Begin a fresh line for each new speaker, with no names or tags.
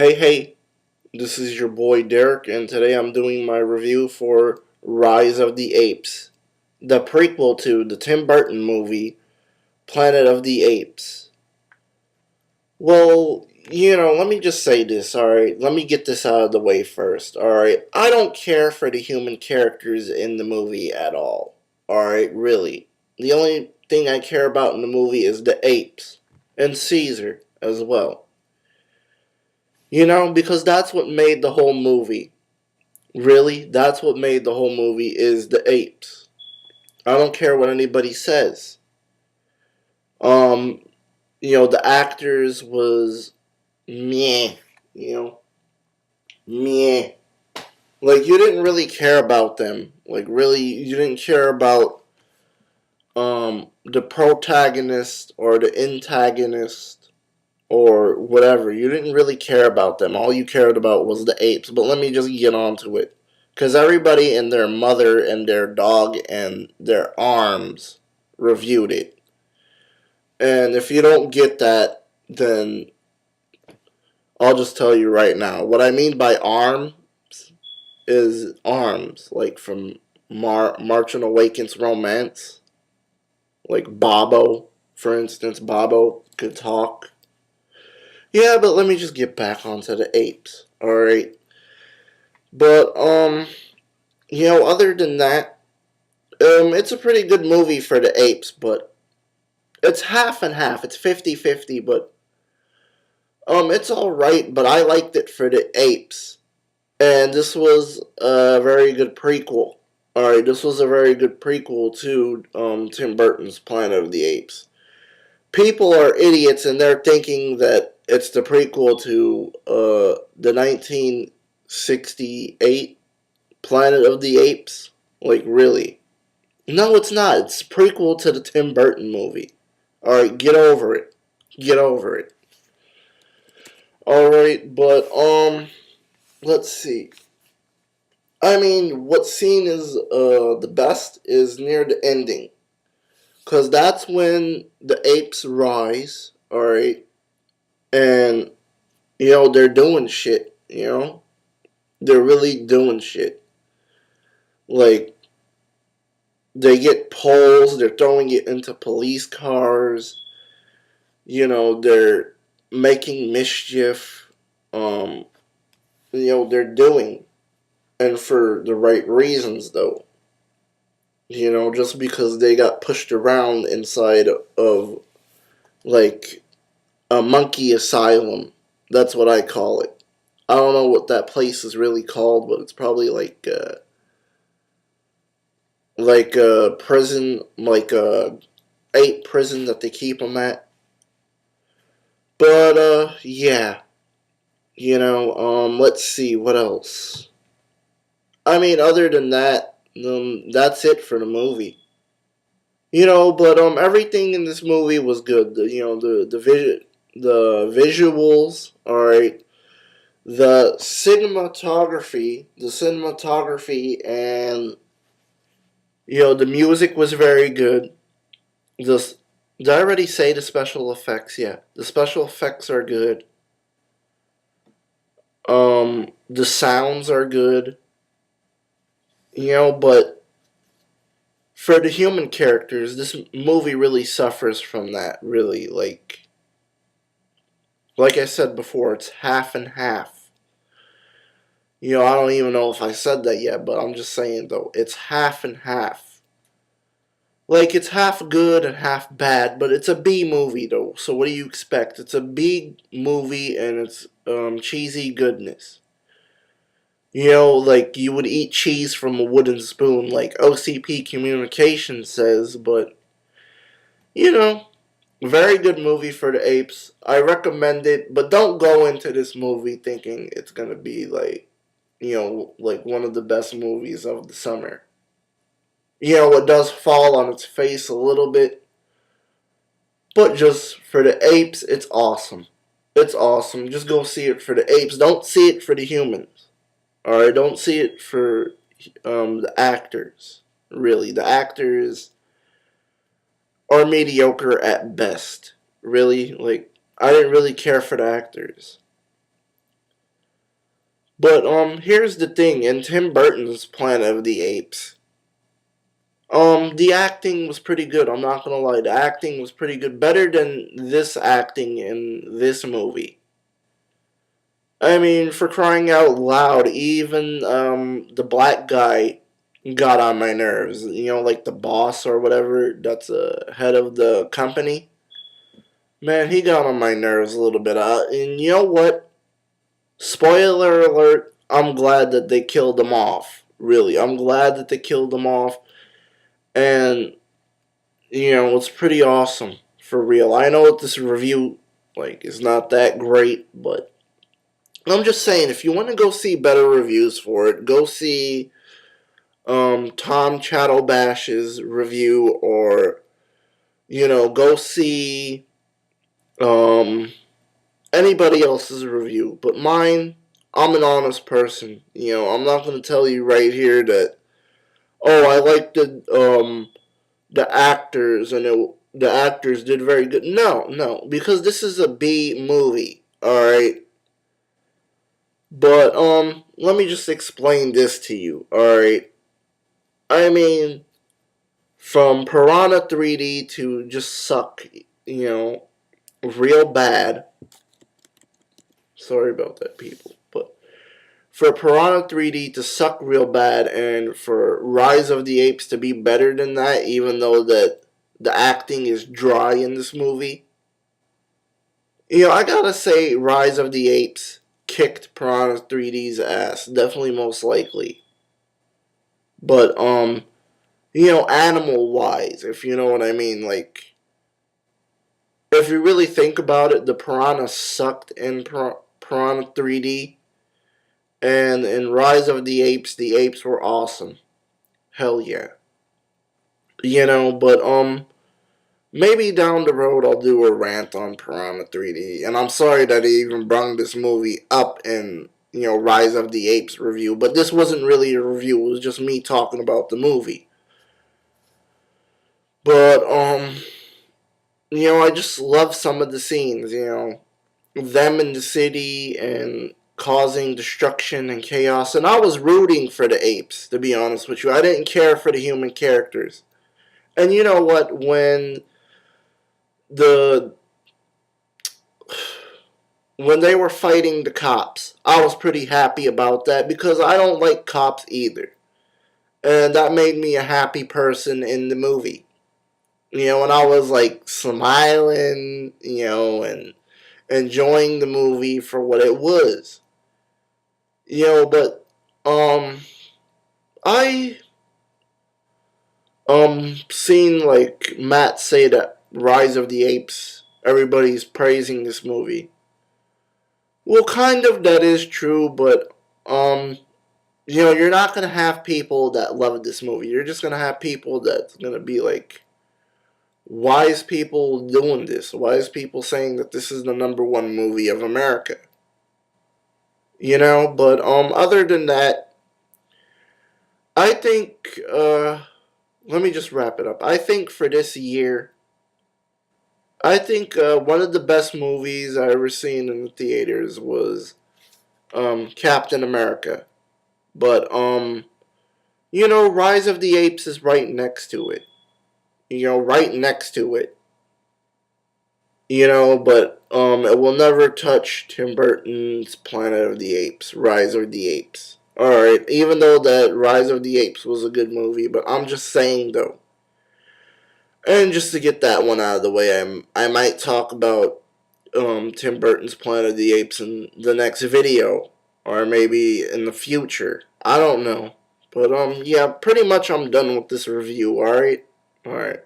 Hey, this is your boy Derek, and today I'm doing my review for Rise of the Apes, the prequel to the Tim Burton movie, Planet of the Apes. Well, let me just say this, alright? Let me get this out of the way first, alright? I don't care for the human characters in the movie at all, alright? Really. The only thing I care about in the movie is the apes, and Caesar as well. Because that's what made the whole movie. Really, that's what made the whole movie is the apes. I don't care what anybody says. Um, the actors was meh, you know, meh. Like you didn't really care about them. Like really, you didn't care about the protagonist or the antagonist or whatever. You didn't really care about them. All you cared about was the apes. But let me just get on to it. Because everybody and their mother and their dog and their arms reviewed it. And if you don't get that, then I'll just tell you right now. What I mean by arms is arms, like from March Awakens Romance. Like Bobo, for instance. Bobo could talk. Yeah, but let me just get back onto the apes. Alright. But, other than that, it's a pretty good movie for the apes, but it's half and half. It's 50-50, but it's all right, but I liked it for the apes. And this was a very good prequel. All right, this was a very good prequel to Tim Burton's Planet of the Apes. People are idiots and they're thinking that it's the prequel to the 1968 Planet of the Apes. Like really. No, it's not. It's prequel to the Tim Burton movie. Alright, get over it. Get over it. Alright, but let's see. I mean, what scene is the best is near the ending. Cause that's when the apes rise, alright? And they're doing shit, They're really doing shit. Like they get poles, they're throwing it into police cars, they're making mischief. Um, they're doing, and for the right reasons, though. Just because they got pushed around inside of, like, a monkey asylum. That's what I call it. I don't know what that place is really called, but it's probably like a prison, like a ape prison that they keep them at. But, yeah. Let's see, what else? I mean, other than that, that's it for the movie. But everything in this movie was good. The visuals, all right. The cinematography, and the music was very good. The did I already say the special effects? Yeah, the special effects are good. The sounds are good. But for the human characters, this movie really suffers from that. Really, like I said before, it's half and half. I don't even know if I said that yet, but I'm just saying though, it's half and half. Like it's half good and half bad, but it's a B movie though. So what do you expect? It's a B movie and it's cheesy goodness. Like you would eat cheese from a wooden spoon, like OCP Communication says, but you know, very good movie for the apes. I recommend it, but don't go into this movie thinking it's gonna be like one of the best movies of the summer. It does fall on its face a little bit, but just for the apes, it's awesome. It's awesome. Just go see it for the apes. Don't see it for the humans. Alright, don't see it for the actors. Really, the actors are mediocre at best. Really, like I didn't really care for the actors. But here's the thing: in Tim Burton's Planet of the Apes, the acting was pretty good. I'm not gonna lie, the acting was pretty good, better than this acting in this movie. I mean, for crying out loud, even the black guy got on my nerves. You know, like the boss or whatever that's head of the company. Man, he got on my nerves a little bit. And you know what? Spoiler alert, I'm glad that they killed him off. Really, I'm glad that they killed him off. And, you know, it's pretty awesome. For real. I know this review, like, is not that great, but I'm just saying, if you want to go see better reviews for it, go see Tom Chattelbash's review, or, you know, go see um, anybody else's review. But mine, I'm an honest person. You know, I'm not going to tell you right here that, oh, I like the actors and the actors did very good. No, no, because this is a B movie. All right. But let me just explain this to you. All right. I mean, from Piranha 3D to just suck, you know, real bad. Sorry about that, people. But for Piranha 3D to suck real bad, and for Rise of the Apes to be better than that, even though that the acting is dry in this movie. You know, I gotta say, Rise of the Apes kicked Piranha 3D's ass. Definitely, most likely. But, you know, animal wise, if you know what I mean, like, if you really think about it, the Piranha sucked in Piranha 3D. And in Rise of the apes were awesome. Hell yeah. You know, but, maybe down the road I'll do a rant on Piranha 3D. And I'm sorry that I even brought this movie up in, you know, Rise of the Apes review. But this wasn't really a review. It was just me talking about the movie. But, you know, I just love some of the scenes, you know. Them in the city and causing destruction and chaos. And I was rooting for the apes, to be honest with you. I didn't care for the human characters. And you know what? The when they were fighting the cops, I was pretty happy about that because I don't like cops either. And that made me a happy person in the movie. You know, and I was like smiling, you know, and enjoying the movie for what it was. You know, but I seen like Matt say that Rise of the Apes, everybody's praising this movie. Well, kind of that is true, but you know, you're not gonna have people that love this movie. You're just gonna have people that's gonna be like, why is people doing this? Why is people saying that this is the number one movie of America? You know, but other than that, I think let me just wrap it up. I think for this year, I think one of the best movies I ever seen in the theaters was Captain America. But you know, Rise of the Apes is right next to it. You know, right next to it. You know, but it will never touch Tim Burton's Planet of the Apes, Rise of the Apes. All right, even though that Rise of the Apes was a good movie, but I'm just saying though. And just to get that one out of the way, I might talk about Tim Burton's Planet of the Apes in the next video, or maybe in the future. I don't know, but yeah, pretty much I'm done with this review. All right, all right.